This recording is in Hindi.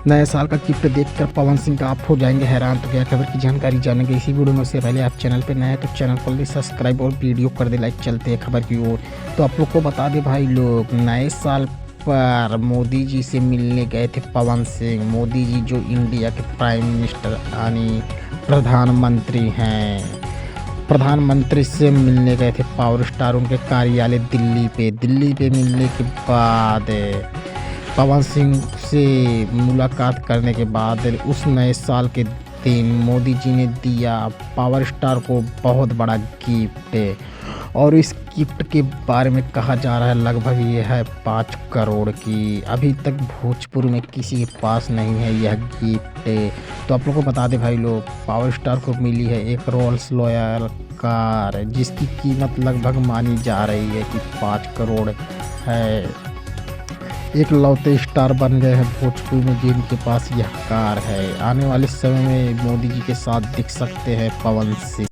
नए साल का गिफ्ट देखकर पवन सिंह का आप हो जाएंगे हैरान। तो क्या खबर की जानकारी जानेंगे इसी वीडियो में। उससे पहले आप चैनल पर नए हैं तो चैनल को सब्सक्राइब और वीडियो कर दे लाइक। चलते हैं खबर की ओर। तो आप लोग को बता दें भाई लोग, नए साल पर मोदी जी से मिलने गए थे पवन सिंह। मोदी जी जो इंडिया के प्राइम मिनिस्टर यानी प्रधानमंत्री हैं, प्रधानमंत्री से मिलने गए थे पावर स्टार उनके कार्यालय दिल्ली पे मिलने के बाद पवन सिंह से मुलाकात करने के बाद उस नए साल के दिन मोदी जी ने दिया पावर स्टार को बहुत बड़ा गिफ्ट। और इस गिफ्ट के बारे में कहा जा रहा है लगभग ये है 5 करोड़ की। अभी तक भोजपुर में किसी के पास नहीं है यह गिफ्ट। तो आप लोग को बता दें भाई लोग, पावर स्टार को मिली है एक रोल्स रॉयल कार जिसकी कीमत लगभग मानी जा रही है कि 5 करोड़ है। एक लौते स्टार बन गए हैं भोजपुर में जिनके पास यह कार है। आने वाले समय में मोदी जी के साथ दिख सकते हैं पवन सिंह।